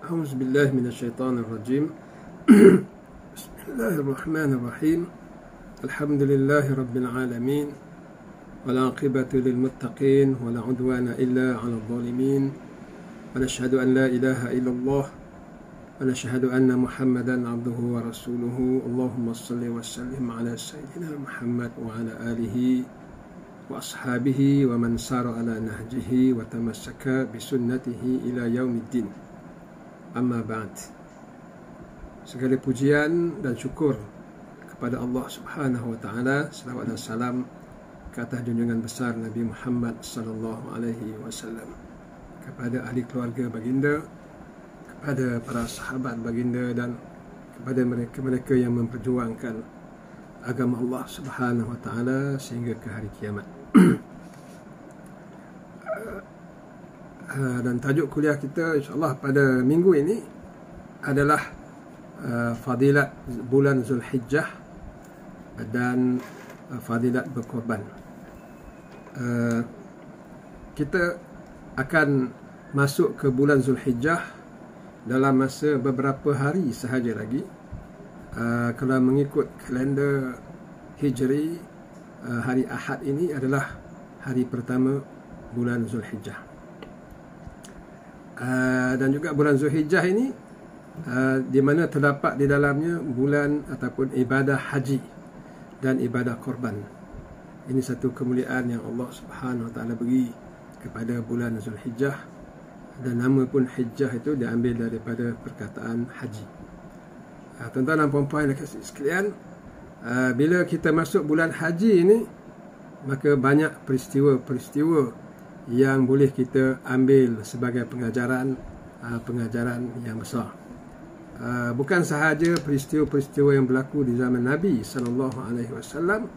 أعوذ بالله من الشيطان الرجيم. بسم الله الرحمن الرحيم. الحمد لله رب العالمين، والعاقبة للمتقين، ولا عدوان إلا على الظالمين، ونشهد أن لا إله إلا الله، ونشهد أن محمدا عبده ورسوله. اللهم صل وسلم على سيدنا محمد وعلى آله وأصحابه ومن سار على نهجه وتمسك بسنته إلى يوم الدين. Amma ba'd. Segala pujian dan syukur kepada Allah Subhanahu wa taala, selawat dan salam ke atas junjungan besar Nabi Muhammad sallallahu alaihi wasallam, kepada ahli keluarga baginda, kepada para sahabat baginda, dan kepada mereka-mereka yang memperjuangkan agama Allah Subhanahu wa taala sehingga ke hari kiamat. Dan tajuk kuliah kita insyaAllah pada minggu ini adalah fadilat bulan Zulhijjah dan fadilat berkorban. Kita akan masuk ke bulan Zulhijjah dalam masa beberapa hari sahaja lagi. Kalau mengikut kalender Hijri, hari Ahad ini adalah hari pertama bulan Zulhijjah. Dan juga bulan Zulhijjah ini di mana terdapat di dalamnya bulan ataupun ibadah haji dan ibadah korban. Ini satu kemuliaan yang Allah Subhanahu wa taala beri kepada bulan Zulhijjah, dan nama pun Hijjah itu diambil daripada perkataan haji. Tuan-tuan dan puan-puan yang kasih sekalian, bila kita masuk bulan haji ini, maka banyak peristiwa-peristiwa yang boleh kita ambil sebagai pengajaran yang besar. Bukan sahaja peristiwa-peristiwa yang berlaku di zaman Nabi SAW,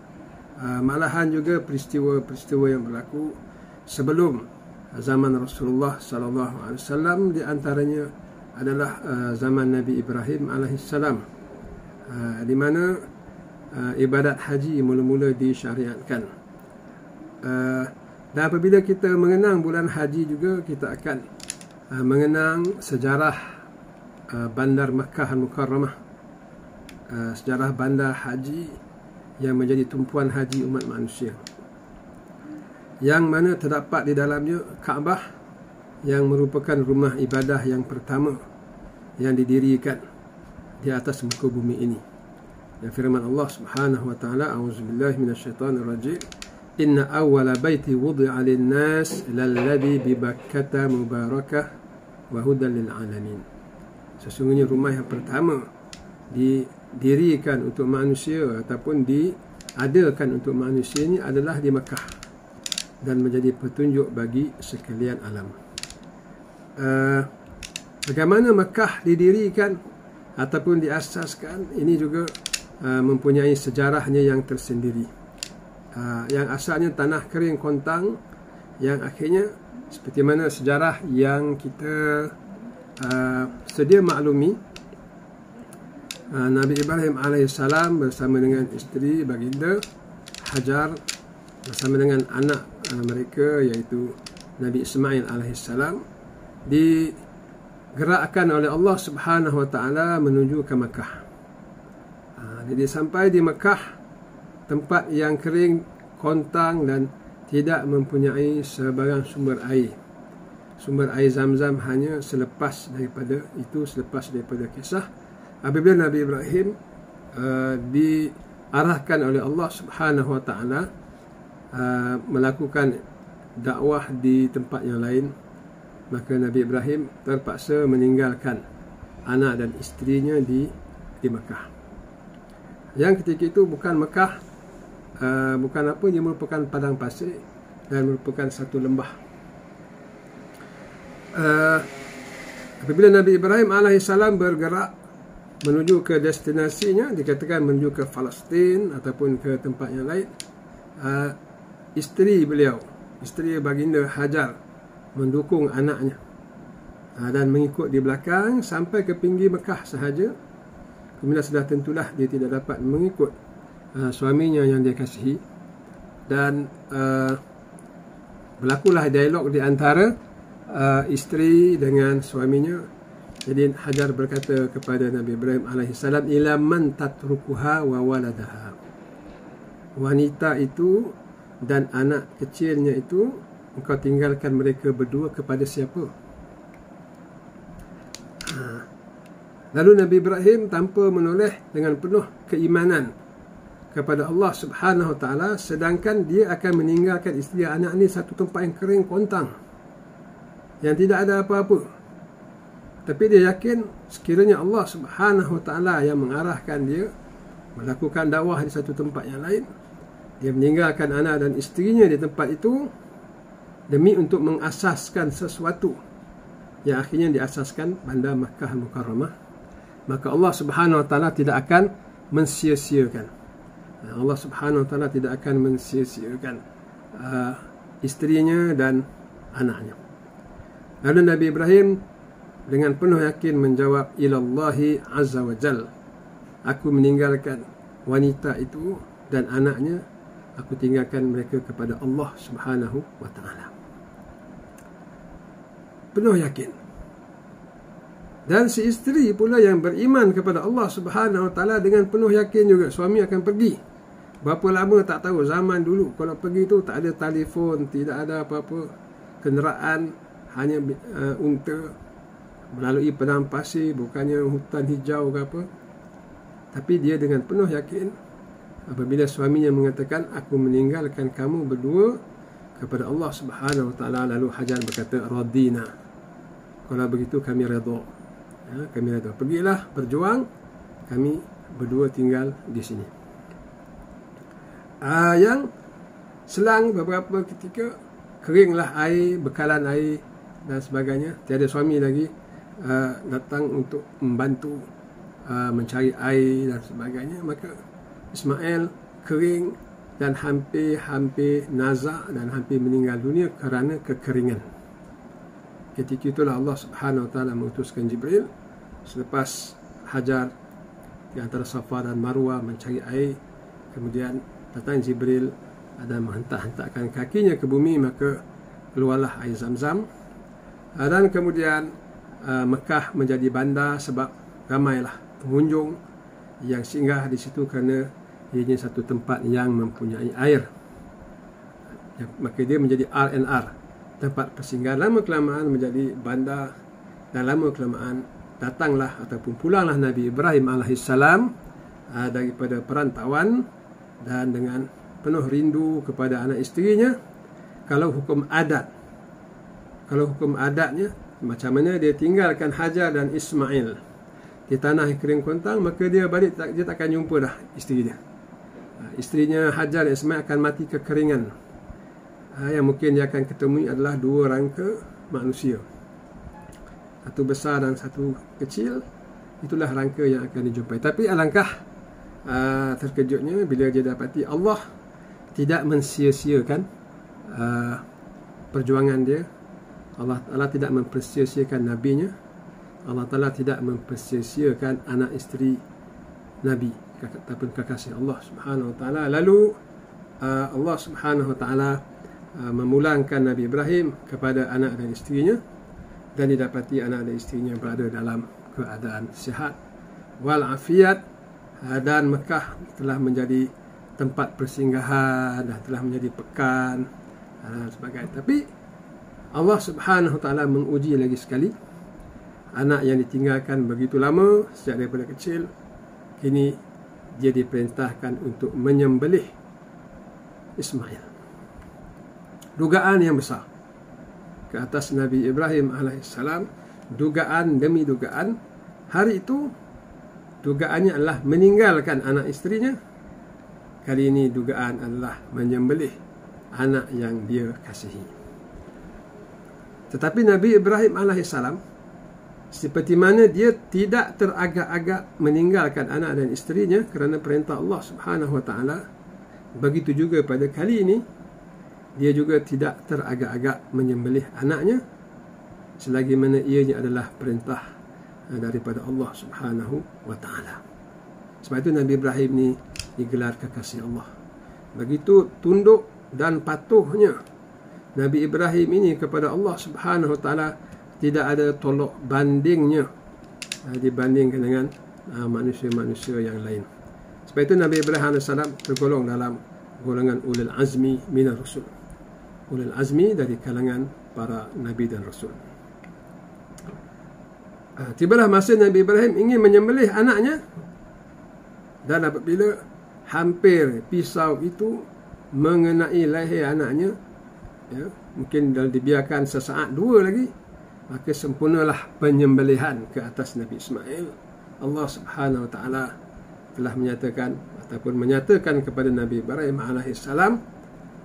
malahan juga peristiwa-peristiwa yang berlaku sebelum zaman Rasulullah SAW. Di antaranya adalah zaman Nabi Ibrahim AS, di mana ibadat haji mula-mula disyariatkan. Dan apabila kita mengenang bulan haji juga, kita akan mengenang sejarah bandar Makkah Al-Mukarramah, sejarah bandar haji yang menjadi tumpuan haji umat manusia, yang mana terdapat di dalamnya Kaabah, yang merupakan rumah ibadah yang pertama yang didirikan di atas muka bumi ini. Dan firman Allah Subhanahu wa taala, a'udzubillahi minasyaitonir rajim, Inna awwala baiti wudi'a lin-nas lalladhi bi Bakkah mubarakah wa hudan lil alamin. Sesungguhnya rumah yang pertama didirikan untuk manusia ataupun diadakan untuk manusia ini adalah di Mekah, dan menjadi petunjuk bagi sekalian alam. Bagaimana Mekah didirikan ataupun diasaskan, ini juga mempunyai sejarahnya yang tersendiri. Yang asalnya tanah kering kontang, yang akhirnya seperti mana sejarah yang kita sedia maklumi, Nabi Ibrahim AS bersama dengan isteri baginda Hajar, bersama dengan anak mereka iaitu Nabi Ismail AS, digerakkan oleh Allah Subhanahu wa taala menuju ke Mekah. Jadi sampai di Mekah, tempat yang kering, kontang, dan tidak mempunyai sebarang sumber air. Sumber air Zam-Zam hanya selepas daripada kisah apabila Nabi Ibrahim diarahkan oleh Allah Subhanahu wa taala melakukan dakwah di tempat yang lain, maka Nabi Ibrahim terpaksa meninggalkan anak dan isterinya di Mekah. Yang ketika itu bukan Mekah, bukan apa, dia merupakan padang pasir dan merupakan satu lembah. Apabila Nabi Ibrahim AS bergerak menuju ke destinasinya, dikatakan menuju ke Palestin ataupun ke tempat yang lain, isteri baginda Hajar mendukung anaknya dan mengikut di belakang sampai ke pinggir Mekah sahaja. Kemudian sudah tentulah dia tidak dapat mengikut suaminya yang dia kasihi, dan berlakulah dialog di antara isteri dengan suaminya Jadi Hajar berkata kepada Nabi Ibrahim alaihissalam, ila man tatrukuha wa waladaha. Wanita itu dan anak kecilnya itu engkau tinggalkan mereka berdua kepada siapa? Lalu Nabi Ibrahim tanpa menoleh dengan penuh keimanan kepada Allah Subhanahu Wa Taala, sedangkan dia akan meninggalkan isteri anak ni satu tempat yang kering kontang yang tidak ada apa-apa. Tapi dia yakin sekiranya Allah Subhanahu Wa Taala yang mengarahkan dia melakukan dakwah di satu tempat yang lain, dia meninggalkan anak dan isterinya di tempat itu demi untuk mengasaskan sesuatu yang akhirnya diasaskan bandar Makkah Mukarramah, maka Allah Subhanahu Wa Taala tidak akan mensia-siakan. Allah Subhanahu Wa Taala tidak akan mensia-siakan isterinya dan anaknya. Lalu Nabi Ibrahim dengan penuh yakin menjawab, ilallahi azza wa jal, aku meninggalkan wanita itu dan anaknya, aku tinggalkan mereka kepada Allah Subhanahu Wa Taala. Penuh yakin. Dan si isteri pula yang beriman kepada Allah Subhanahu Wa Taala dengan penuh yakin juga suami akan pergi. Berapa lama tak tahu. Zaman dulu kalau pergi tu tak ada telefon, tidak ada apa-apa kenderaan, hanya unta melalui padang pasir, bukannya hutan hijau ke apa. Tapi dia dengan penuh yakin apabila suaminya mengatakan, aku meninggalkan kamu berdua kepada Allah Subhanahu Wa Taala. Lalu Hajar berkata, radina, kalau begitu kami redha. Kami redha, pergilah berjuang, kami berdua tinggal di sini. Yang selang beberapa ketika keringlah air, bekalan air dan sebagainya, tiada suami lagi datang untuk membantu mencari air dan sebagainya, maka Ismail kering dan hampir nazak dan hampir meninggal dunia kerana kekeringan. Ketika itulah Allah Subhanahu Wa Taala mengutuskan Jibril selepas Hajar di antara Safa dan Marwah mencari air, kemudian datang Jibril dan menghentak-hentakkan kakinya ke bumi, maka keluarlah air Zam-Zam. Dan kemudian Mekah menjadi bandar sebab ramailah pengunjung yang singgah di situ kerana ini satu tempat yang mempunyai air. Maka dia menjadi R&R, tempat persinggahan. Lama kelamaan menjadi bandar, dan lama kelamaan datanglah ataupun pulanglah Nabi Ibrahim alaihissalam daripada perantauan, dan dengan penuh rindu kepada anak isterinya. Kalau hukum adatnya, macam mana dia tinggalkan Hajar dan Ismail di tanah yang kering kontang, maka dia balik, dia tak akan jumpa dah isteri dia. Isterinya Hajar dan Ismail akan mati kekeringan. Yang mungkin dia akan ketemui adalah dua rangka manusia, satu besar dan satu kecil. Itulah rangka yang akan dijumpai. Tapi alangkah terkejutnya bila dia dapati Allah tidak mensia-siakan perjuangan dia. Allah Ta'ala tidak mempersia-siakan nabinya. Allah Ta'ala tidak mempersia-siakan anak isteri Nabi ataupun kekasih Allah Subhanahu Wa Ta'ala. Lalu Allah Subhanahu Wa Ta'ala memulangkan Nabi Ibrahim kepada anak dan isterinya, dan didapati anak dan isterinya berada dalam keadaan sihat walafiat, dan Mekah telah menjadi tempat persinggahan dan telah menjadi pekan dan sebagainya. Tapi Allah Subhanahu Wa Ta'ala menguji lagi sekali anak yang ditinggalkan begitu lama sejak daripada kecil. Kini dia diperintahkan untuk menyembelih Ismail. Dugaan yang besar ke atas Nabi Ibrahim alaihissalam, dugaan demi dugaan. Hari itu dugaannya adalah meninggalkan anak isterinya. Kali ini dugaan adalah menyembelih anak yang dia kasihi. Tetapi Nabi Ibrahim alaihissalam, seperti mana dia tidak teragak-agak meninggalkan anak dan isterinya kerana perintah Allah Subhanahu Wa Ta'ala, begitu juga pada kali ini dia juga tidak teragak-agak menyembelih anaknya, selagi mana ianya adalah perintah daripada Allah Subhanahu Wa Ta'ala. Sebab itu Nabi Ibrahim ni digelar kekasih Allah. Begitu tunduk dan patuhnya Nabi Ibrahim ini kepada Allah Subhanahu Wa Ta'ala, tidak ada tolak bandingnya dibandingkan dengan manusia-manusia yang lain. Sebab itu Nabi Ibrahim AS tergolong dalam golongan ulul azmi minar rasul. Ulul azmi dari kalangan para nabi dan rasul. Tibalah masa Nabi Ibrahim ingin menyembelih anaknya, dan apabila hampir pisau itu mengenai leher anaknya, ya, mungkin dibiarkan sesaat dua lagi, maka sempurnalah penyembelihan ke atas Nabi Ismail. Allah Subhanahu Wa Taala telah menyatakan ataupun menyatakan kepada Nabi Ibrahim AS,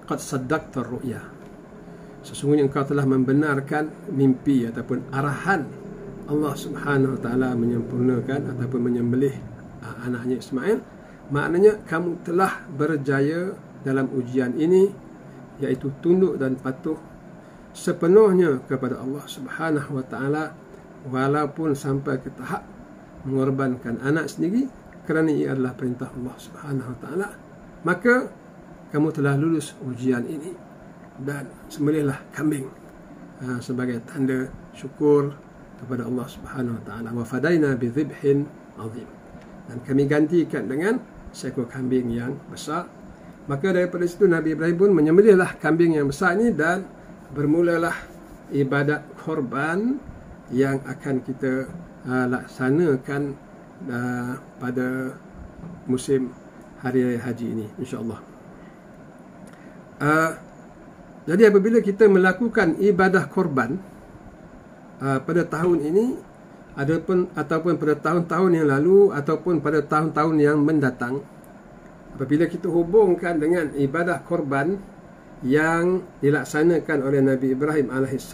qad saddaqta ru'ya, sesungguhnya engkau telah membenarkan mimpi ataupun arahan Allah Subhanahu Wa Taala menyempurnakan ataupun menyembelih anaknya Ismail. Maknanya kamu telah berjaya dalam ujian ini, iaitu tunduk dan patuh sepenuhnya kepada Allah Subhanahu Wa Taala, walaupun sampai ke tahap mengorbankan anak sendiri, kerana ia adalah perintah Allah Subhanahu Wa Taala. Maka kamu telah lulus ujian ini, dan sembelihlah kambing sebagai tanda syukur kepada Allah Subhanahu Wa Taala. Wa fadaina bi dhibhin azim, dan kami gantikan dengan seekor kambing yang besar. Maka daripada situ Nabi Ibrahim pun menyembelihlah kambing yang besar ini, dan bermulalah ibadat korban yang akan kita laksanakan pada musim hari raya haji ini, insya-Allah. Jadi apabila kita melakukan ibadah korban pada tahun ini ataupun pada tahun-tahun yang lalu ataupun pada tahun-tahun yang mendatang, apabila kita hubungkan dengan ibadah korban yang dilaksanakan oleh Nabi Ibrahim AS,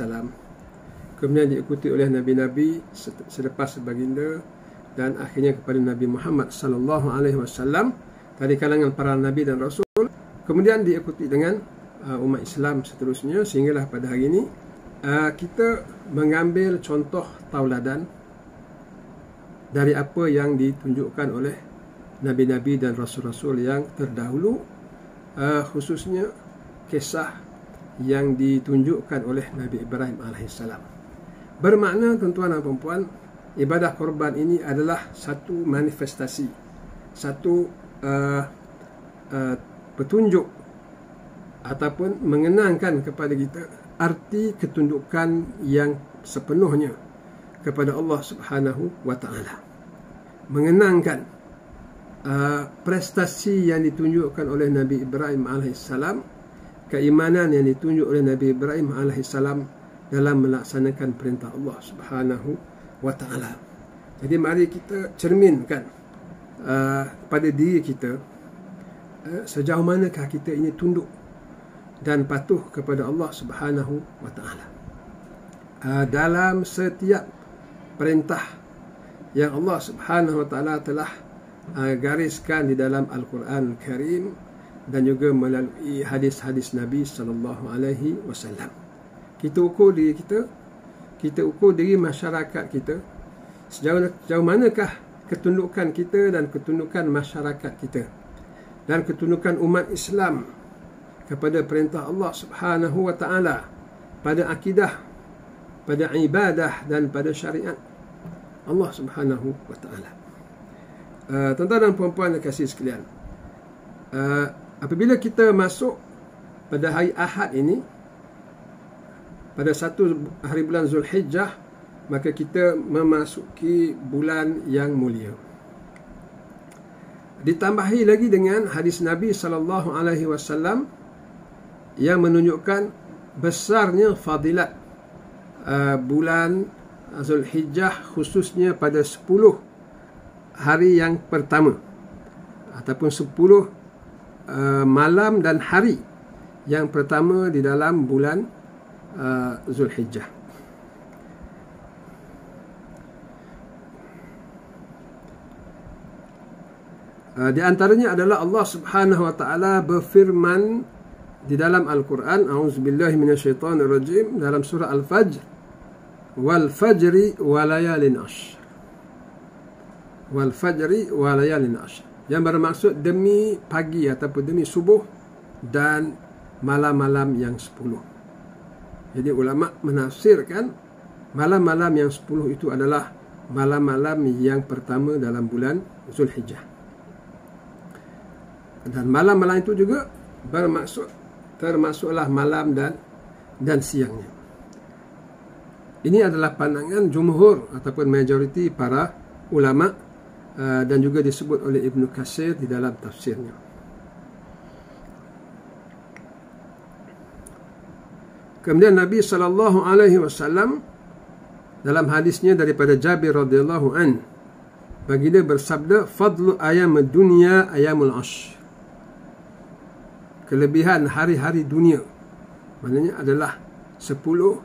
kemudian diikuti oleh nabi-nabi selepas baginda, dan akhirnya kepada Nabi Muhammad SAW dari kalangan para nabi dan rasul, kemudian diikuti dengan umat Islam seterusnya, sehinggalah pada hari ini kita mengambil contoh tauladan dari apa yang ditunjukkan oleh nabi-nabi dan rasul-rasul yang terdahulu, khususnya kisah yang ditunjukkan oleh Nabi Ibrahim AS. Bermakna, tuan-tuan dan puan-puan, ibadah korban ini adalah satu manifestasi, satu petunjuk ataupun mengenangkan kepada kita arti ketundukan yang sepenuhnya kepada Allah Subhanahu Wa Taala, mengenangkan prestasi yang ditunjukkan oleh Nabi Ibrahim AS, keimanan yang ditunjuk oleh Nabi Ibrahim AS dalam melaksanakan perintah Allah Subhanahu Wa Taala. Jadi mari kita cerminkan pada diri kita, sejauh manakah kita ini tunduk dan patuh kepada Allah Subhanahu Wa Taala dalam setiap perintah yang Allah Subhanahu Wa Taala telah gariskan di dalam Al-Quran Karim, dan juga melalui hadis-hadis Nabi sallallahu alaihi wasallam. Kita ukur diri kita, kita ukur diri masyarakat kita, sejauh manakah ketundukan kita dan ketundukan masyarakat kita dan ketundukan umat Islam kepada perintah Allah Subhanahu Wa Taala pada akidah, pada ibadah dan pada syariat Allah Subhanahu Wa Taala. Tuan-tuan dan puan-puan yang kasih sekalian, apabila kita masuk pada hari Ahad ini, pada 1 hari bulan Zulhijjah, maka kita memasuki bulan yang mulia. Ditambahi lagi dengan hadis Nabi SAW yang menunjukkan besarnya fadilat bulan Zulhijjah, khususnya pada 10 hari yang pertama ataupun 10 malam dan hari yang pertama di dalam bulan Zulhijjah. Di antaranya adalah Allah Subhanahu Wa Taala berfirman di dalam Al-Quran, a'udzubillahi minasyaitonirrajim, dalam surah Al-Fajr, wal fajri wa layalin ashr, wal fajri wa layalin ashr, yang bermaksud demi pagi ataupun demi subuh dan malam-malam yang 10. Jadi ulama menafsirkan malam-malam yang 10 itu adalah malam-malam yang pertama dalam bulan Zulhijjah. Dan malam-malam itu juga termasuklah malam dan siangnya. Ini adalah pandangan jumhur ataupun majoriti para ulama dan juga disebut oleh Ibnu Katsir di dalam tafsirnya. Kemudian Nabi SAW dalam hadisnya daripada Jabir radhiyallahu an, baginda bersabda, fadlu ayam dunia ayamul ashr. Kelebihan hari-hari dunia maknanya adalah 10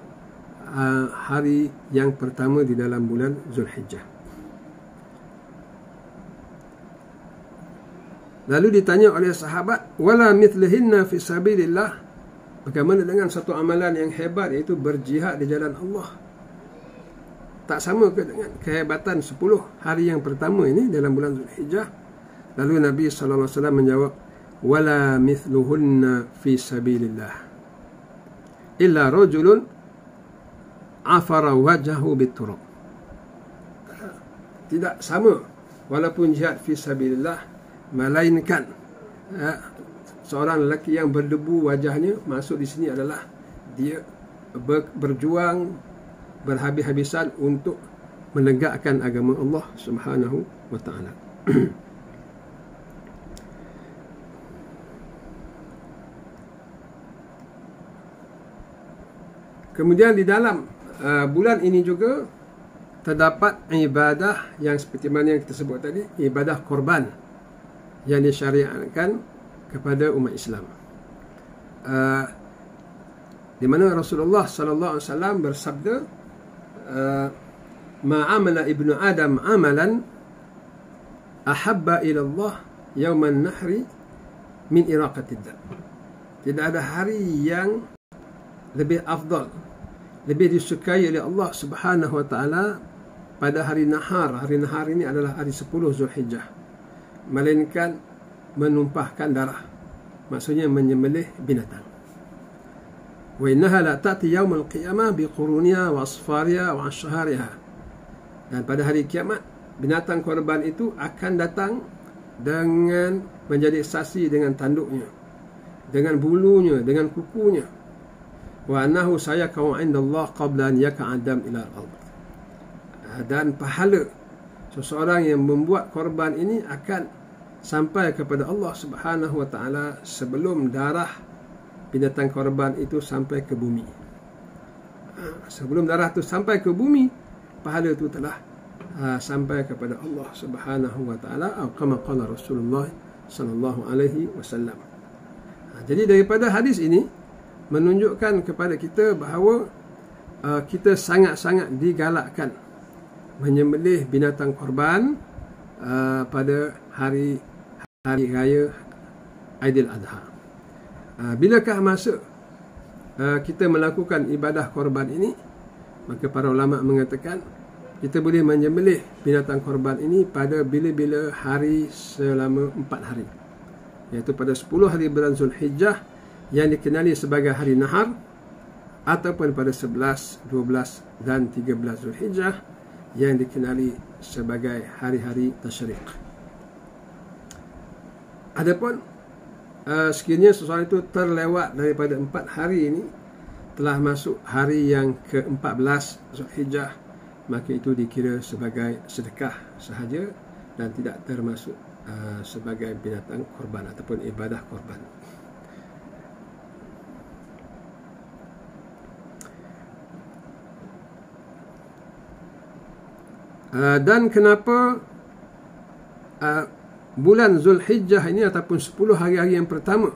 hari yang pertama di dalam bulan Zulhijjah. Lalu ditanya oleh sahabat, wala mithlihinna fi sabilillah, bagaimana dengan satu amalan yang hebat, iaitu berjihad di jalan Allah? Tak sama ke dengan kehebatan 10 hari yang pertama ini dalam bulan Zulhijjah? Lalu Nabi SAW menjawab, wala mithluhunna fi sabilillah illa rajulun afara wajhahu biturab. Tidak sama walaupun jihad fi sabilillah, melainkan seorang lelaki yang berdebu wajahnya. Maksud di sini adalah dia berjuang berhabis-habisan untuk menegakkan agama Allah Subhanahu wa taala. Kemudian di dalam bulan ini juga terdapat ibadah yang seperti mana yang kita sebut tadi, ibadah korban yang disyariatkan kepada umat Islam. Di mana Rasulullah sallallahu alaihi wasallam bersabda, ma amala ibnu Adam amalan ahabba ila Allah yauman nahri min iraqatid dam. Tidak ada hari yang lebih afdal, lebih disukai oleh Allah Subhanahu wa taala pada hari nahar. Hari nahar ini adalah hari 10 Zulhijjah, melainkan menumpahkan darah, maksudnya menyembelih binatang. Wa innaha la ta'ti yaumul qiyamah bi quruniha wa asfariha wa ashhariha. Dan pada hari kiamat, binatang korban itu akan datang dengan menjadi saksi dengan tanduknya, dengan bulunya, dengan kukunya. Wa annahu sayakau indallah qabla an yaka'adam ila al-ard. Dan pahala seseorang yang membuat korban ini akan sampai kepada Allah Subhanahu wa taala sebelum darah binatang korban itu sampai ke bumi. Sebelum darah itu sampai ke bumi, pahala itu telah sampai kepada Allah Subhanahu wa taala, atau kama qala Rasulullah sallallahu alaihi wasallam. Jadi daripada hadis ini menunjukkan kepada kita bahawa kita sangat-sangat digalakkan menyembelih binatang korban pada hari raya Aidil Adha. Bilakah masa kita melakukan ibadah korban ini? Maka para ulama mengatakan kita boleh menyembelih binatang korban ini pada bila-bila hari selama 4 hari, iaitu pada 10 hari bulan Zulhijjah yang dikenali sebagai hari nahar, ataupun pada 11, 12 dan 13 Zulhijjah yang dikenali sebagai hari-hari tasyrik. Adapun sekiranya seseorang itu terlewat daripada 4 hari ini, telah masuk hari yang ke-14 Zulhijjah, maka itu dikira sebagai sedekah sahaja dan tidak termasuk sebagai binatang korban ataupun ibadah korban. Dan kenapa bulan Zulhijjah ini ataupun 10 hari-hari yang pertama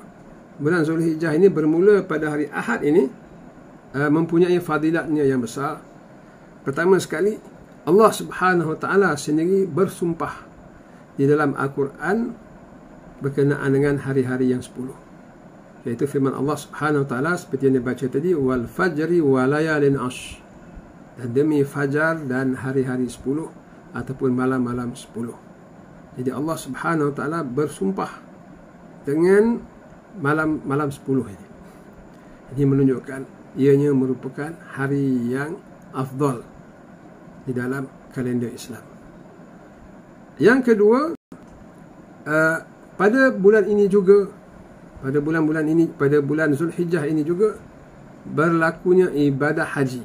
bulan Zulhijjah ini bermula pada hari Ahad ini mempunyai fadilatnya yang besar? Pertama sekali, Allah Subhanahu wa taala sendiri bersumpah di dalam Al-Quran berkenaan dengan hari-hari yang 10, iaitu firman Allah Subhanahu wa taala seperti yang dibaca tadi, wal fajri wa layalin ashr, dan demi fajar dan hari-hari 10 ataupun malam-malam 10. Jadi Allah Subhanahu wa taala bersumpah dengan malam-malam 10 ini. Ini menunjukkan ianya merupakan hari yang afdal di dalam kalender Islam. Yang kedua, pada bulan ini juga, pada bulan Zulhijjah ini juga berlakunya ibadah haji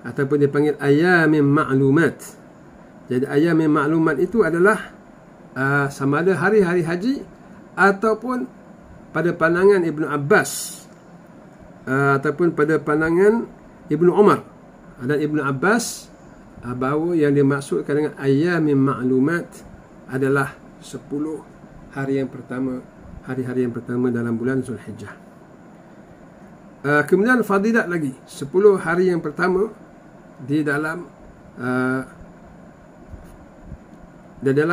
ataupun dipanggil ayamin ma'lumat. Jadi ayamin ma'lumat itu adalah sama ada hari-hari haji ataupun pada pandangan Ibnu Abbas ataupun pada pandangan Ibnu Umar dan Ibnu Abbas, bahawa yang dimaksudkan dengan ayamin ma'lumat adalah 10 hari yang pertama, hari-hari yang pertama dalam bulan Zulhijjah. Kemudian fadilat lagi 10 hari yang pertama di dalam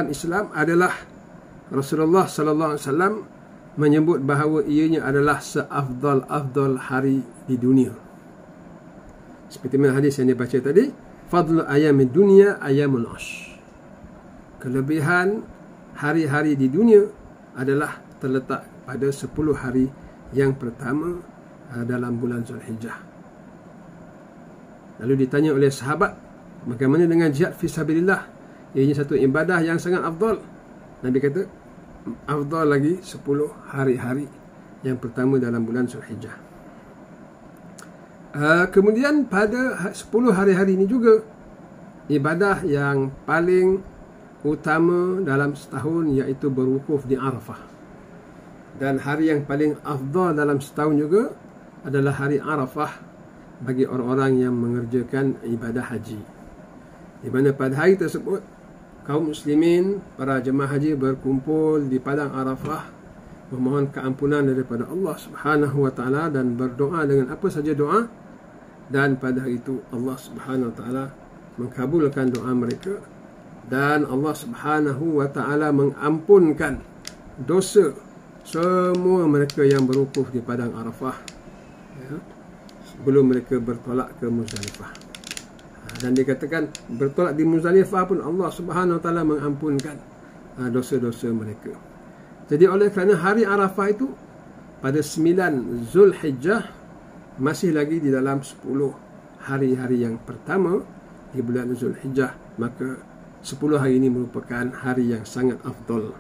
Islam adalah Rasulullah sallallahu alaihi wasallam menyebut bahawa ianya adalah seafdal hari di dunia. Seperti mana hadis yang dibaca tadi, fadlu ayamid dunya ayamul ash. Kelebihan hari-hari di dunia adalah terletak pada 10 hari yang pertama dalam bulan Zulhijjah. Lalu ditanya oleh sahabat, bagaimana dengan jihad fisabilillah? Ianya satu ibadah yang sangat afdal. Nabi kata, afdal lagi 10 hari-hari yang pertama dalam bulan Zulhijjah. Kemudian pada 10 hari-hari ini juga ibadah yang paling utama dalam setahun, iaitu berwukuf di Arafah. Dan hari yang paling afdal dalam setahun juga adalah hari Arafah bagi orang-orang yang mengerjakan ibadah haji, di mana pada hari tersebut kaum muslimin, para jemaah haji berkumpul di padang Arafah memohon keampunan daripada Allah Subhanahu wa taala dan berdoa dengan apa saja doa, dan pada hari itu Allah Subhanahu wa taala mengabulkan doa mereka dan Allah Subhanahu wa taala mengampunkan dosa semua mereka yang berwukuf di padang Arafah, ya, sebelum mereka bertolak ke Muzdalifah. Dan dikatakan bertolak di Muzdalifah pun Allah Subhanahu wa taala mengampunkan dosa-dosa mereka. Jadi oleh kerana hari Arafah itu pada 9 Zulhijjah masih lagi di dalam 10 hari-hari yang pertama di bulan Zulhijjah, maka 10 hari ini merupakan hari yang sangat afdal.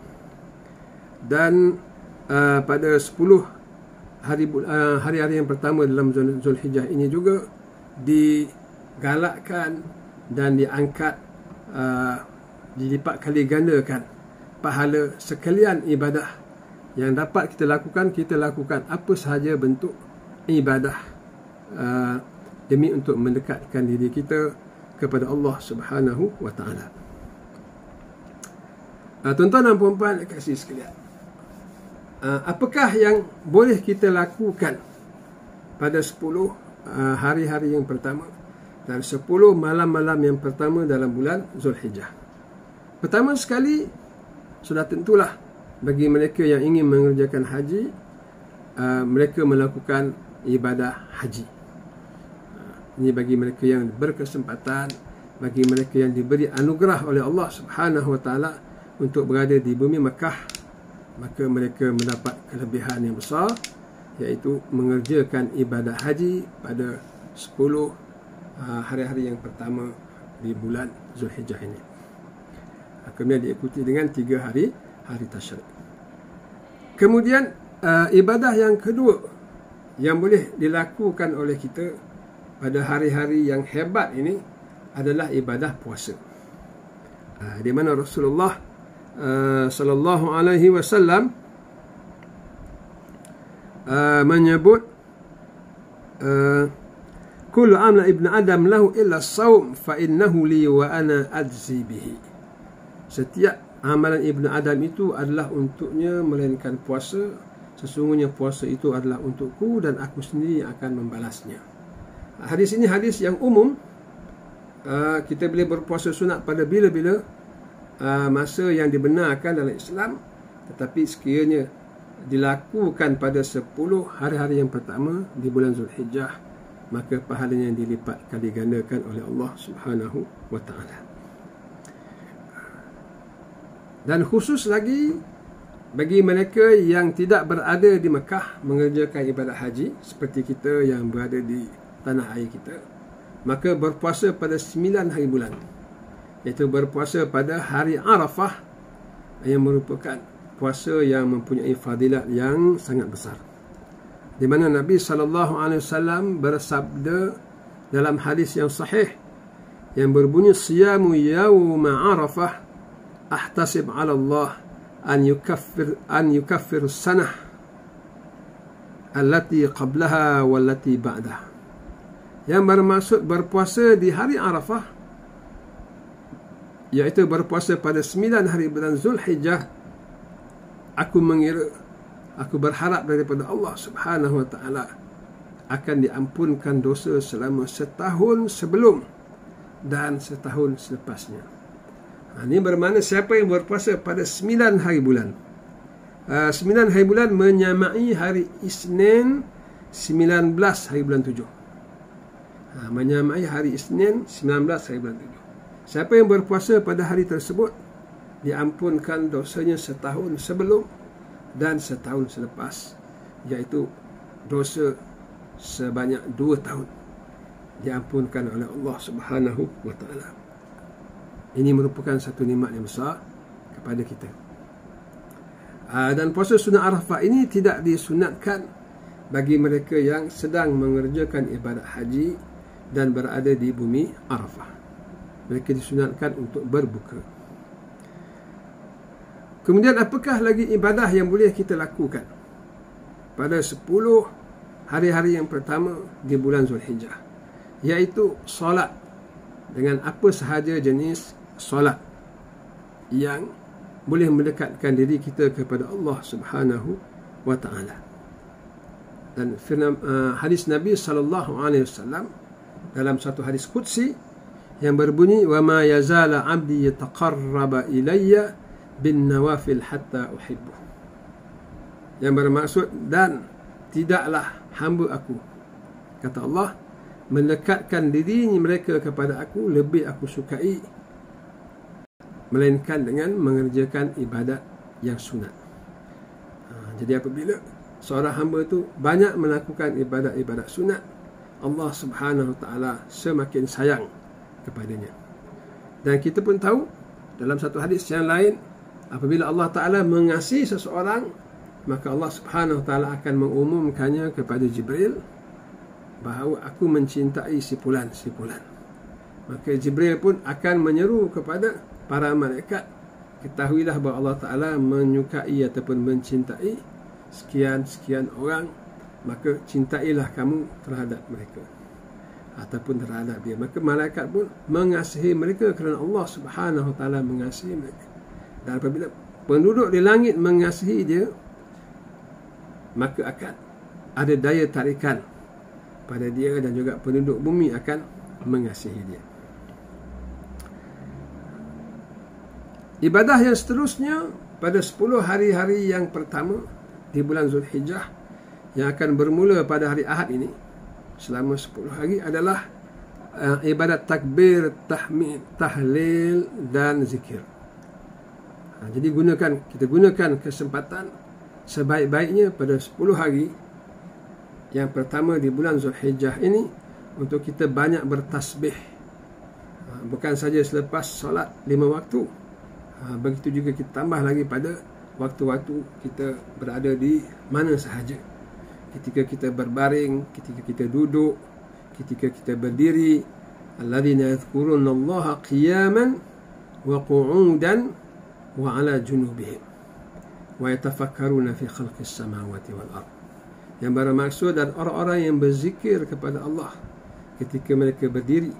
Dan pada 10 hari-hari yang pertama dalam Zulhijjah ini juga digalakkan dan diangkat, dilipat kali gandakan pahala sekalian ibadah yang dapat kita lakukan apa sahaja bentuk ibadah demi untuk mendekatkan diri kita kepada Allah Subhanahu wa taala. Tuan-tuan dan puan-puan kasih sekalian, apakah yang boleh kita lakukan pada 10 hari-hari yang pertama dan 10 malam-malam yang pertama dalam bulan Zulhijjah? Pertama sekali, sudah tentulah bagi mereka yang ingin mengerjakan haji, mereka melakukan ibadah haji. Ini bagi mereka yang berkesempatan, bagi mereka yang diberi anugerah oleh Allah Subhanahu wa taala untuk berada di bumi Makkah, maka mereka mendapat kelebihan yang besar, iaitu mengerjakan ibadah haji pada 10 hari-hari yang pertama di bulan Zulhijjah ini. Kemudian diikuti dengan 3 hari tasyrik. Kemudian ibadah yang kedua yang boleh dilakukan oleh kita pada hari-hari yang hebat ini adalah ibadah puasa. Di mana Rasulullah sallallahu alaihi wasallam menyebut kullu amla ibn adam lahu illa as-saum fa innahu li wa ana ajzi bihi. Setiap amalan ibnu Adam itu adalah untuknya melainkan puasa. Sesungguhnya puasa itu adalah untukku dan aku sendiri yang akan membalasnya. Hadis ini hadis yang umum. Kita boleh berpuasa sunat pada bila-bila masa yang dibenarkan dalam Islam, tetapi sekiranya dilakukan pada 10 hari-hari yang pertama di bulan Zulhijjah, maka pahalanya dilipat kali gandakan oleh Allah Subhanahu wa taala. Dan khusus lagi bagi mereka yang tidak berada di Mekah mengerjakan ibadah haji, seperti kita yang berada di tanah air kita, maka berpuasa pada 9 hari bulan, iaitu berpuasa pada hari Arafah, yang merupakan puasa yang mempunyai fadilat yang sangat besar, di mana Nabi SAW bersabda dalam hadis yang sahih yang berbunyi, siyamu yawma Arafah ahtasib ala Allah an yukaffir sanah allati qablaha wallati ba'dah. Yang bermaksud berpuasa di hari Arafah, iaitu berpuasa pada 9 hari bulan Zulhijjah, aku berharap daripada Allah Subhanahu wa taala akan diampunkan dosa selama setahun sebelum dan setahun selepasnya. Ini bermakna siapa yang berpuasa pada 9 hari bulan, 9 hari bulan menyamai hari Isnin 19 hari bulan 7, menyamai hari Isnin 19 hari bulan 7. Siapa yang berpuasa pada hari tersebut diampunkan dosanya setahun sebelum dan setahun selepas, iaitu dosa sebanyak 2 tahun diampunkan oleh Allah Subhanahu wa taala. Ini merupakan satu nikmat yang besar kepada kita. Dan puasa sunat Arafah ini tidak disunatkan bagi mereka yang sedang mengerjakan ibadat haji dan berada di bumi Arafah. Mereka disunatkan untuk berbuka. Kemudian apakah lagi ibadah yang boleh kita lakukan pada 10 hari-hari yang pertama di bulan Zulhijjah, iaitu solat dengan apa sahaja jenis solat yang boleh mendekatkan diri kita kepada Allah Subhanahu wa taala. Dan hadis Nabi SAW dalam satu hadis qudsi yang berbunyi, wa ma yazala 'abdi yataqarraba ilayya bin nawafil hatta uhibbuh. Yang bermaksud, dan tidaklah hamba aku, kata Allah, mendekatkan diri mereka kepada aku lebih aku sukai, melainkan dengan mengerjakan ibadat yang sunat. Jadi apabila seorang hamba tu banyak melakukan ibadat-ibadat sunat, Allah Subhanahu wa taala semakin sayang kepadanya. Dan kita pun tahu dalam satu hadis yang lain, apabila Allah Ta'ala mengasihi seseorang, maka Allah Subhanahu Wa Ta'ala akan mengumumkannya kepada Jibril bahawa aku mencintai si fulan. Maka Jibril pun akan menyeru kepada para malaikat, ketahuilah bahawa Allah Ta'ala menyukai ataupun mencintai sekian orang, maka cintailah kamu terhadap mereka ataupun terhadap dia. Maka malaikat pun mengasihi mereka kerana Allah Subhanahu Wa Ta'ala mengasihi mereka. Dan apabila penduduk di langit mengasihi dia, maka akan ada daya tarikan pada dia, dan juga penduduk bumi akan mengasihi dia. Ibadah yang seterusnya pada 10 hari-hari yang pertama di bulan Zulhijjah, yang akan bermula pada hari Ahad ini selama 10 hari adalah ibadat takbir, tahmid, tahlil dan zikir. Jadi kita gunakan kesempatan sebaik-baiknya pada 10 hari yang pertama di bulan Zulhijjah ini untuk kita banyak bertasbih. Bukan saja selepas solat 5 waktu, begitu juga kita tambah lagi pada waktu-waktu kita berada di mana sahaja. Ketika kita berbaring, ketika kita duduk, ketika kita berdiri. Alladzina yadhkurunallaha qiyaman wa qu'udan wa 'ala junubihim wa yatafakkaruna fi khalqis samawati wal ard. Yang bermaksud dan orang-orang yang berzikir kepada Allah ketika mereka berdiri,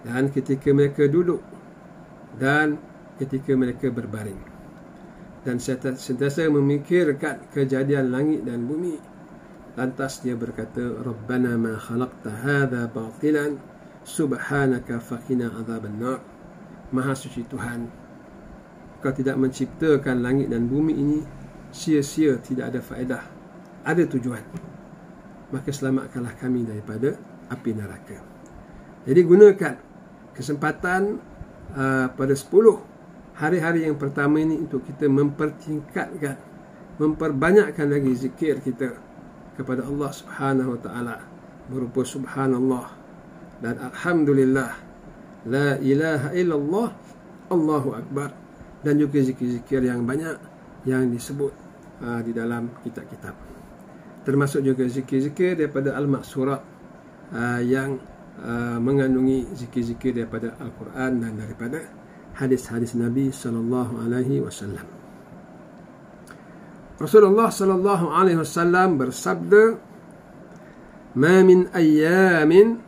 dan ketika mereka duduk, dan ketika mereka berbaring, dan sentiasa memikirkan kejadian langit dan bumi. Lantas dia berkata, Rabbana ma khalaqta hadha batilan subhanaka faqina adzaban nar. Maha suci Tuhan, Kau tidak menciptakan langit dan bumi ini sia-sia, tidak ada faedah, ada tujuan. Maka selamatkanlah kami daripada api neraka. Jadi gunakan kesempatan pada 10 hari-hari yang pertama ini untuk kita mempertingkatkan, memperbanyakkan lagi zikir kita kepada Allah Subhanahu Wa Taala, berupa subhanallah, dan alhamdulillah, la ilaha illallah, Allahu akbar, dan juga zikir-zikir yang banyak yang disebut di dalam kitab-kitab. Termasuk juga zikir-zikir daripada al-maqsurat yang mengandungi zikir-zikir daripada Al-Quran dan daripada hadis-hadis Nabi sallallahu alaihi wasallam. Rasulullah sallallahu alaihi wasallam bersabda, "Ma min ayyamin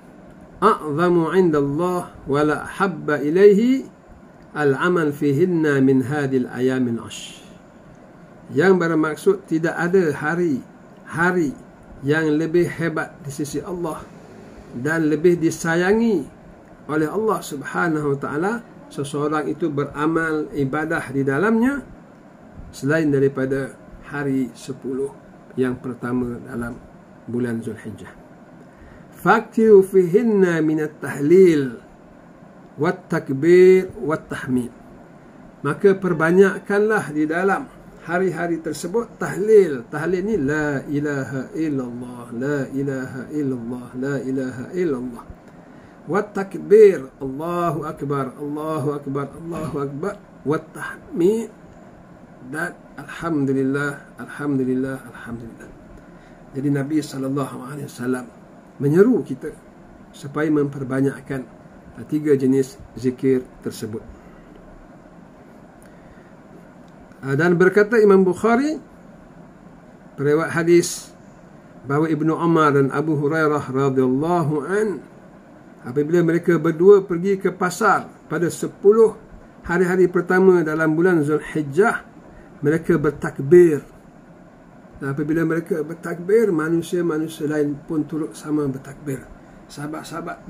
a'zamu 'inda Allah wa la habba ilaihi al-amal fihinna min hadhil ayyamin 'ashr." Yang bermaksud tidak ada hari yang lebih hebat di sisi Allah dan lebih disayangi oleh Allah Subhanahu wa taala seseorang itu beramal ibadah di dalamnya selain daripada hari 10 yang pertama dalam bulan Zulhijjah. Faktiru fihinna minat tahlil wat takbir wat tahmid. Maka perbanyakkanlah di dalam hari-hari tersebut tahlil. Tahlil ni la ilaha illallah, la ilaha illallah, la ilaha illallah. Wat takbir, Allahu akbar, Allahu akbar, Allahu akbar. Wat tahmid, dan alhamdulillah, alhamdulillah, alhamdulillah. Jadi Nabi SAW menyeru kita supaya memperbanyakkan 3 jenis zikir tersebut. Dan berkata Imam Bukhari, periwayat hadis, bahawa Ibnu Umar dan Abu Hurairah radhiyallahu an, apabila mereka berdua pergi ke pasar pada 10 hari-hari pertama dalam bulan Zulhijjah, mereka bertakbir. Dan apabila mereka bertakbir, manusia-manusia lain pun turut sama bertakbir. Sahabat-sahabat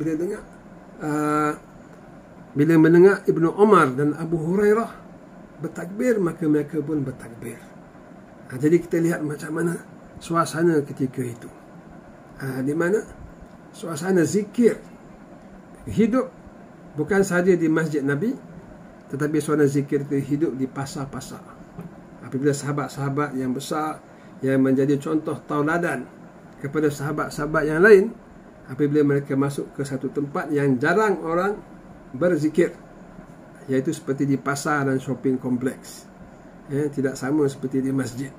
bila mendengar Ibnu Umar dan Abu Hurairah bertakbir, maka mereka pun bertakbir. Jadi kita lihat macam mana suasana ketika itu. Di mana suasana zikir hidup bukan sahaja di Masjid Nabi, tetapi suasana zikir itu hidup di pasar-pasar. Apabila sahabat-sahabat yang besar yang menjadi contoh tauladan kepada sahabat-sahabat yang lain, apabila mereka masuk ke satu tempat yang jarang orang berzikir, iaitu seperti di pasar dan shopping kompleks, tidak sama seperti di masjid,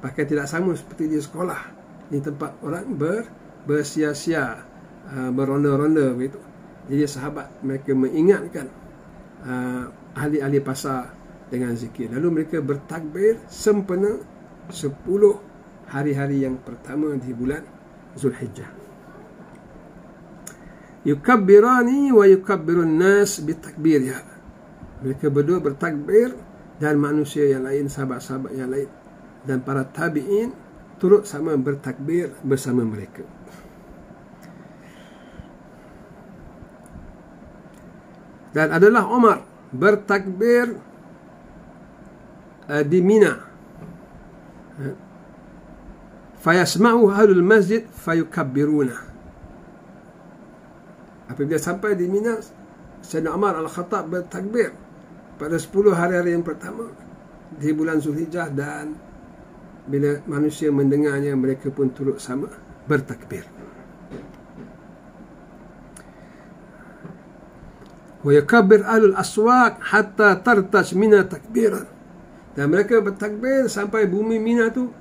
bahkan tidak sama seperti di sekolah, di tempat orang bersia-sia, beronda-ronda begitu. Jadi sahabat mereka mengingatkan ahli-ahli pasar dengan zikir, lalu mereka bertakbir sempena 10 hari-hari yang pertama di bulan Zulhijjah. Yukabbirani wa yukabbirun nas bitakbirha. Mereka berdua bertakbir dan manusia yang lain, sahabat-sahabat yang lain dan para tabi'in turut sama bertakbir bersama mereka. Dan adalah Umar bertakbir di Mina. Fayasma'u ahlul masjid fayukabbiruna. Apabila sampai di Mina, Sayyidina Umar Al-Khattab bertakbir pada 10 hari-hari yang pertama di bulan Zulhijjah, dan bila manusia mendengarnya, mereka pun turut sama bertakbir. Wa yakabbir ahlul aswaq hatta tartaj Mina takbiran. Dan mereka bertakbir sampai bumi Mina tu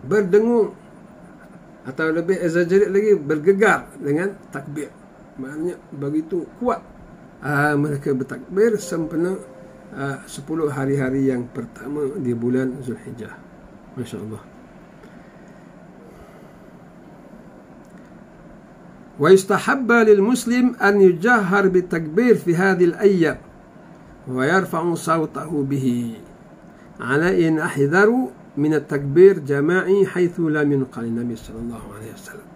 berdengung, atau lebih exaggerate lagi, bergegar dengan takbir. Maknanya begitu kuat mereka bertakbir sempena 10 hari-hari yang pertama di bulan Zulhijjah. Masya Allah. Wa yustahabba lil muslim an yujahhar bitakbir fi hadhihi al-ayyam wa yarfa'u sawtahu bihi ala in ahdharu min at-takbir jama'i haitsu lam yunqal Nabi sallallahu alaihi wasallam.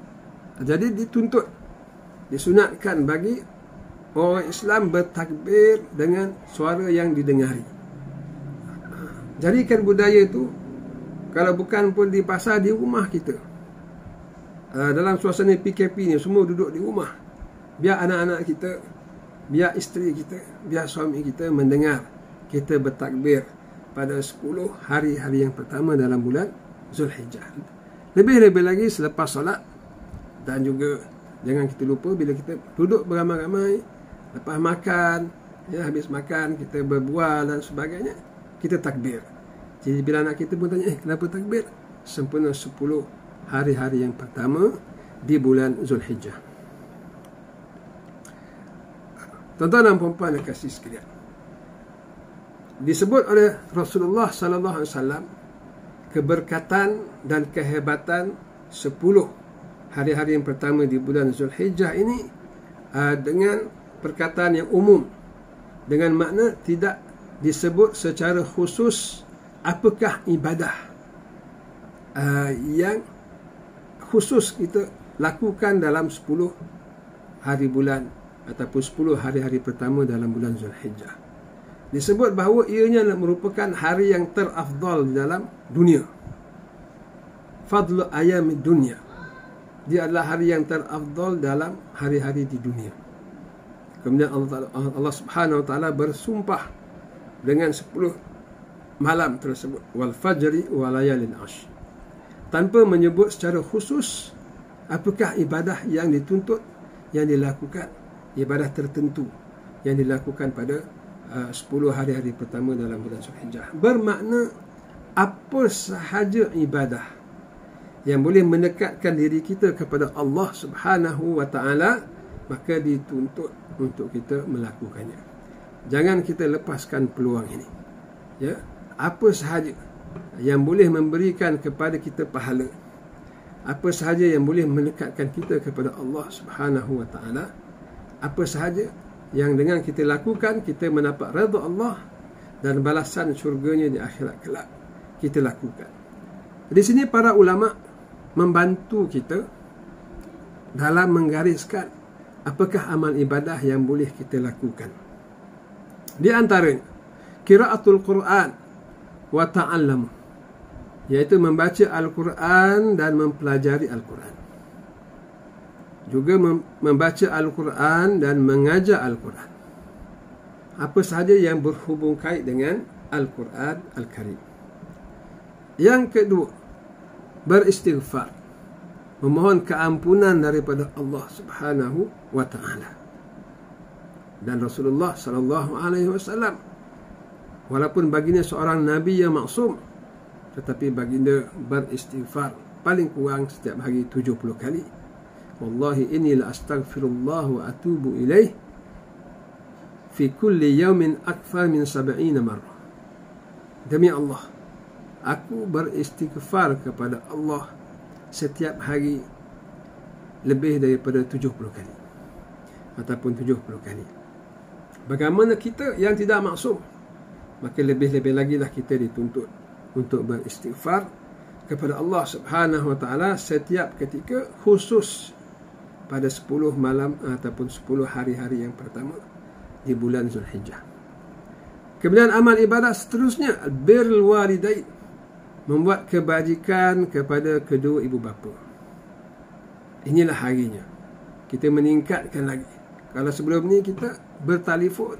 Jadi dituntut, disunatkan bagi orang Islam bertakbir dengan suara yang didengari. Jadikan budaya itu, kalau bukan pun di pasar, di rumah kita. Dalam suasana PKP ni, semua duduk di rumah. Biar anak-anak kita, biar isteri kita, biar suami kita mendengar kita bertakbir pada 10 hari-hari yang pertama dalam bulan Zulhijjah. Lebih-lebih lagi selepas solat dan juga Jangan kita lupa bila kita duduk beramai-ramai, lepas makan, habis makan kita berbual dan sebagainya, kita takbir. Jadi bila anak kita pun tanya, kenapa takbir? Sempurna 10 hari-hari yang pertama di bulan Zulhijjah. Tuan-tuan dan puan-puan yang kasih sekalian, disebut oleh Rasulullah sallallahu alaihi wasallam keberkatan dan kehebatan 10 hari-hari yang pertama di bulan Zulhijjah ini dengan perkataan yang umum, dengan makna tidak disebut secara khusus apakah ibadah yang khusus kita lakukan dalam 10 hari bulan ataupun 10 hari-hari pertama dalam bulan Zulhijjah. Disebut bahawa ianya merupakan hari yang terafdal di dalam dunia. Fadlu ayamid dunia. Dia adalah hari yang terafdal dalam hari-hari di dunia. Kemudian Allah Subhanahu wa taala bersumpah dengan 10 malam tersebut, wal fajri wa layalin ashr, tanpa menyebut secara khusus apakah ibadah yang dituntut, yang dilakukan, ibadah tertentu yang dilakukan pada 10 hari-hari pertama dalam bulan Zulhijjah. Bermakna apa sahaja ibadah yang boleh mendekatkan diri kita kepada Allah Subhanahu wa taala, maka dituntut untuk kita melakukannya. Jangan kita lepaskan peluang ini. Ya, apa sahaja yang boleh memberikan kepada kita pahala, apa sahaja yang boleh mendekatkan kita kepada Allah Subhanahu wa taala, apa sahaja yang dengan kita lakukan kita mendapat redha Allah dan balasan syurganya di akhirat kelak, kita lakukan. Di sini para ulama membantu kita dalam menggariskan apakah amal ibadah yang boleh kita lakukan. Di antaranya qiraatul Quran wa ta'allum, iaitu membaca Al-Quran dan mempelajari Al-Quran. Juga membaca Al-Quran dan mengajar Al-Quran. Apa sahaja yang berhubung kait dengan Al-Quran Al-Karim. Yang kedua, beristighfar, memohon keampunan daripada Allah Subhanahu wa taala. Dan Rasulullah sallallahu alaihi wasallam, walaupun baginda seorang nabi yang maksum, tetapi baginda beristighfar paling kurang setiap hari 70 kali. Wallahi inni la astaghfirullah wa atubu ilaih fi kulli yawmin akthar min 70 marrah. Demi Allah, aku beristighfar kepada Allah setiap hari lebih daripada 70 kali ataupun 70 kali. Bagaimana kita yang tidak maksum, maka lebih-lebih lagi lah kita dituntut untuk beristighfar kepada Allah Subhanahu wa taala setiap ketika, khusus pada 10 malam ataupun 10 hari-hari yang pertama di bulan Zulhijjah. Kemudian amal ibadah seterusnya, birrul walidain, membuat kebajikan kepada kedua ibu bapa. Inilah harinya kita meningkatkan lagi. Kalau sebelum ni kita bertelefon,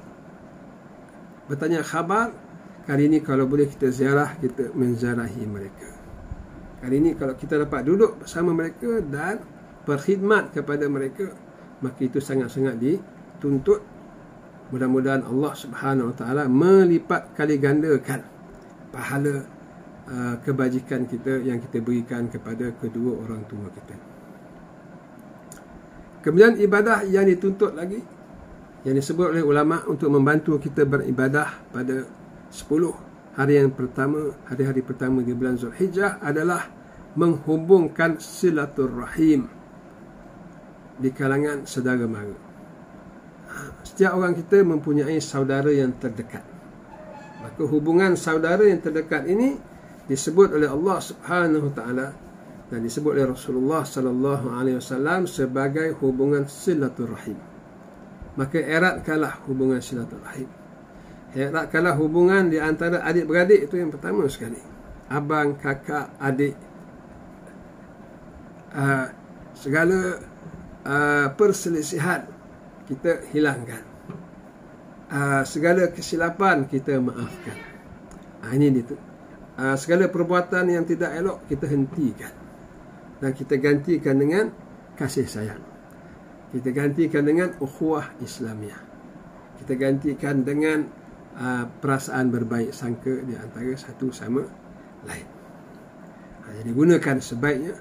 bertanya khabar, kali ini kalau boleh kita ziarah, kita menziarahi mereka. Kali ini kalau kita dapat duduk bersama mereka dan berkhidmat kepada mereka, maka itu sangat-sangat dituntut. Mudah-mudahan Allah Subhanahu wa taala melipat kali gandakan pahala kebajikan kita yang kita berikan kepada kedua orang tua kita. Kemudian ibadah yang dituntut lagi, yang disebut oleh ulama untuk membantu kita beribadah pada 10 hari yang pertama, hari-hari pertama di bulan Zulhijjah, adalah menghubungkan silaturrahim di kalangan saudara mara. Setiap orang kita mempunyai saudara yang terdekat. Maka hubungan saudara yang terdekat ini disebut oleh Allah Subhanahu wa taala dan disebut oleh Rasulullah sallallahu alaihi wasallam sebagai hubungan silaturrahim. Maka eratkanlah hubungan silaturrahim. Eratkanlah hubungan di antara adik-beradik, itu yang pertama sekali. Abang, kakak, adik, segala perselisihan kita hilangkan, segala kesilapan kita maafkan. Ini itu. Segala perbuatan yang tidak elok kita hentikan dan kita gantikan dengan kasih sayang. Kita gantikan dengan ukhuwah Islamiah. Kita gantikan dengan perasaan berbaik sangka di antara satu sama lain. Jadi gunakan sebaiknya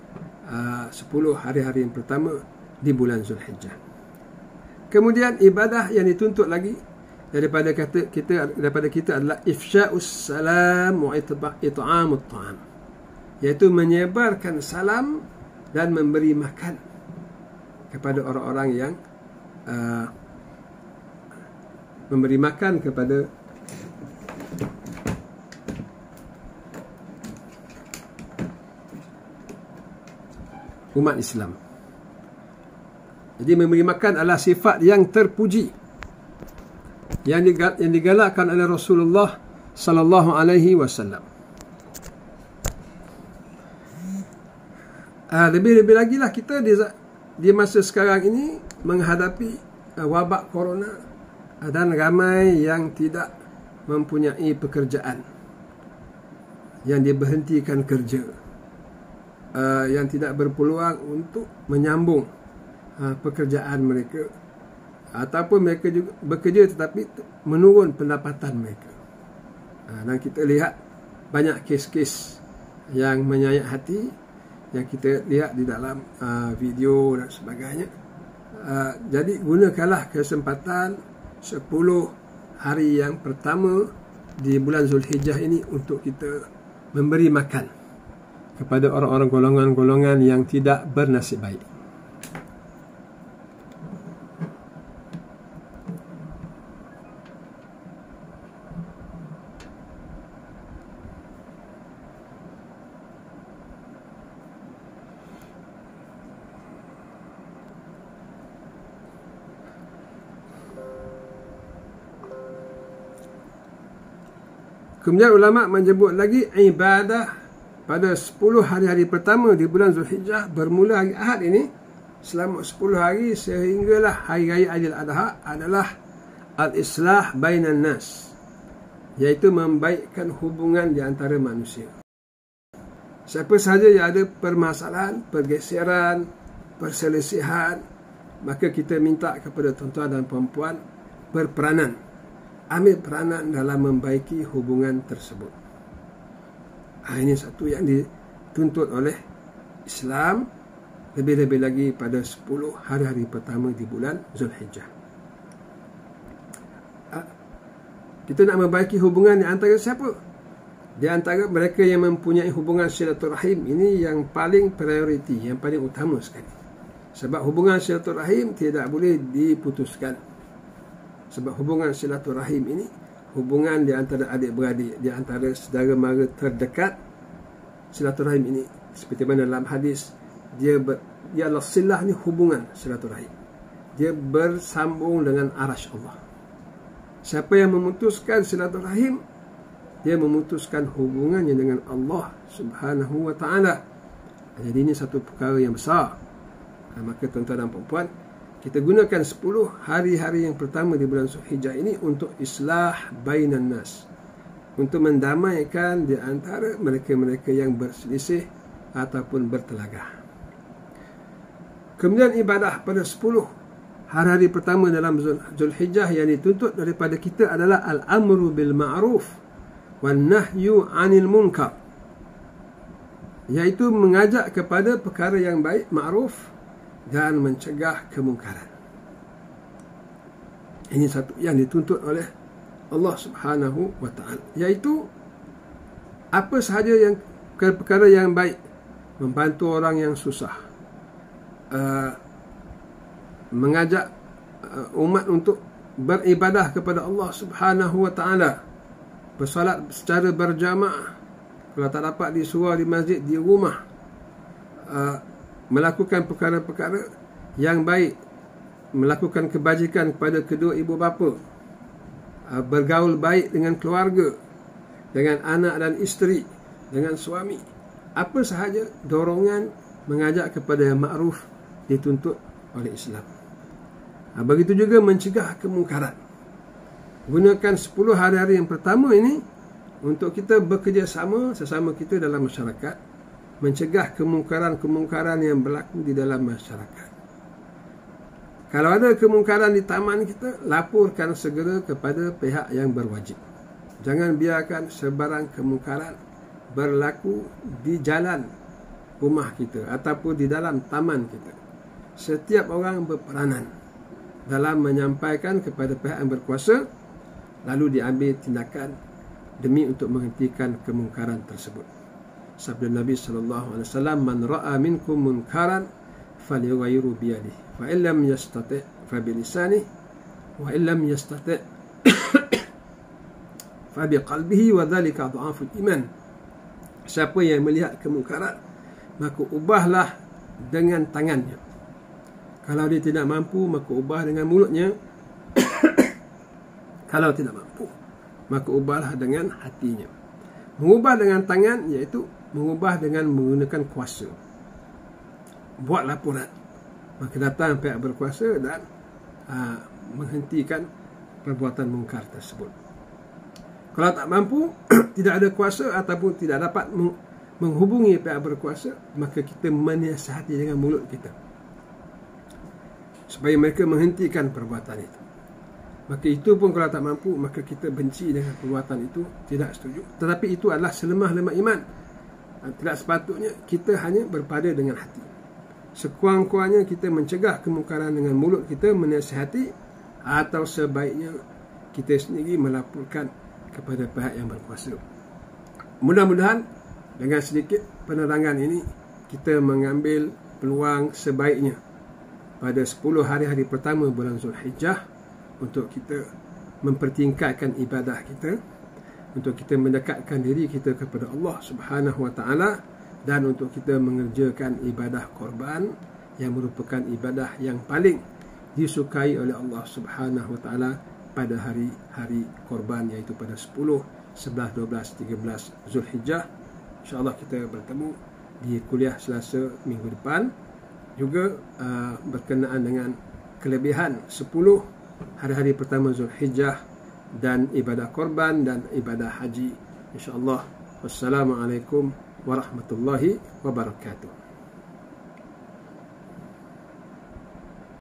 10 hari-hari yang pertama di bulan Zulhijjah. Kemudian ibadah yang dituntut lagi daripada kita adalah ifsya'us salam wa it'amut ta'am, iaitu menyebarkan salam dan memberi makan kepada orang-orang yang memberi makan kepada umat Islam. Jadi memberi makan adalah sifat yang terpuji yang digalakkan oleh Rasulullah sallallahu alaihi wasallam. Lebih-lebih lagi lah kita di masa sekarang ini menghadapi wabak corona dan ramai yang tidak mempunyai pekerjaan, yang diberhentikan kerja, yang tidak berpeluang untuk menyambung pekerjaan mereka, ataupun mereka juga bekerja tetapi menurun pendapatan mereka. Dan kita lihat banyak kes-kes yang menyayat hati yang kita lihat di dalam video dan sebagainya. Jadi gunakanlah kesempatan 10 hari yang pertama di bulan Zulhijjah ini untuk kita memberi makan kepada orang-orang golongan-golongan yang tidak bernasib baik. Kemudian ulama menyebut lagi ibadah pada 10 hari-hari pertama di bulan Zulhijjah bermula hari Ahad ini selama 10 hari sehinggalah hari raya Aidil Adha adalah al-islah bainan nas, iaitu membaikkan hubungan di antara manusia. Siapa sahaja yang ada permasalahan, pergeseran, perselisihan, maka kita minta kepada tuan-tuan dan puan-puan berperanan, ambil peranan dalam membaiki hubungan tersebut. Ini satu yang dituntut oleh Islam, lebih-lebih lagi pada 10 hari-hari pertama di bulan Zulhijjah. Kita nak membaiki hubungan di antara siapa? Di antara mereka yang mempunyai hubungan silaturahim. Ini yang paling prioriti, yang paling utama sekali. Sebab hubungan silaturahim tidak boleh diputuskan. Sebab hubungan silaturahim ini hubungan di antara adik-beradik, di antara saudara mara terdekat. Silaturahim ini seperti mana dalam hadis, dia adalah silah ni hubungan silaturahim. Dia bersambung dengan arasy Allah. Siapa yang memutuskan silaturahim, dia memutuskan hubungannya dengan Allah Subhanahu wa taala. Jadi ini satu perkara yang besar. Maka tuan-tuan dan puan-puan, kita gunakan 10 hari-hari yang pertama di bulan Zulhijjah ini untuk islah bainan nas, untuk mendamaikan di antara mereka-mereka yang berselisih ataupun bertelagah. Kemudian ibadah pada 10 hari-hari pertama dalam Zulhijjah yang dituntut daripada kita adalah al-amru bil ma'ruf wan nahyu 'anil munkar, iaitu mengajak kepada perkara yang baik, ma'ruf, dan mencegah kemungkaran. Ini satu yang dituntut oleh Allah Subhanahu wa taala, iaitu apa sahaja yang perkara yang baik, membantu orang yang susah, mengajak umat untuk beribadah kepada Allah Subhanahu wa taala, bersolat secara berjamaah, kalau tak dapat di surau, di masjid, di rumah, melakukan perkara-perkara yang baik, melakukan kebajikan kepada kedua ibu bapa, bergaul baik dengan keluarga, dengan anak dan isteri, dengan suami. Apa sahaja dorongan mengajak kepada yang makruf dituntut oleh Islam. Begitu juga mencegah kemungkaran. Gunakan 10 hari-hari yang pertama ini untuk kita bekerjasama sesama kita dalam masyarakat, mencegah kemungkaran-kemungkaran yang berlaku di dalam masyarakat. Kalau ada kemungkaran di taman kita, laporkan segera kepada pihak yang berwajib. Jangan biarkan sebarang kemungkaran berlaku di jalan rumah kita ataupun di dalam taman kita. Setiap orang berperanan dalam menyampaikan kepada pihak yang berkuasa, lalu diambil tindakan demi untuk menghentikan kemungkaran tersebut. Sabda Nabi SAW, "Man ra'a minkum munkaran falyughayyiru bi yadihi, fa in lam yastati' fa bi lisanihi, wa in lam yastati' fa bi qalbihi, wa dhalika dha'aful iman." Siapa yang melihat kemungkaran, maka ubahlah dengan tangannya. Kalau dia tidak mampu, maka ubah dengan mulutnya. Kalau tidak mampu, maka ubahlah dengan hatinya. Mengubah dengan tangan iaitu mengubah dengan menggunakan kuasa. Buat laporan, maka datang pihak berkuasa dan menghentikan perbuatan mungkar tersebut. Kalau tak mampu, tidak ada kuasa ataupun tidak dapat menghubungi pihak berkuasa, maka kita menasihati dengan mulut kita supaya mereka menghentikan perbuatan itu. Maka itu pun kalau tak mampu, maka kita benci dengan perbuatan itu, tidak setuju. Tetapi itu adalah selemah-lemah iman. Tidak sepatutnya kita hanya berpada dengan hati. Sekurang-kurangnya kita mencegah kemungkaran dengan mulut kita, menasihati, atau sebaiknya kita sendiri melaporkan kepada pihak yang berkuasa. Mudah-mudahan dengan sedikit penerangan ini, kita mengambil peluang sebaiknya pada 10 hari-hari pertama bulan Zulhijjah untuk kita mempertingkatkan ibadah kita, untuk kita mendekatkan diri kita kepada Allah Subhanahu Wa Taala, dan untuk kita mengerjakan ibadah korban yang merupakan ibadah yang paling disukai oleh Allah Subhanahu Wa Taala pada hari-hari korban, iaitu pada 10, 11, 12, 13 Zulhijjah. InsyaAllah kita bertemu di kuliah Selasa minggu depan, juga berkenaan dengan kelebihan 10 hari-hari pertama Zulhijjah dan ibadah korban dan ibadah haji. InsyaAllah. Wassalamualaikum warahmatullahi wabarakatuh.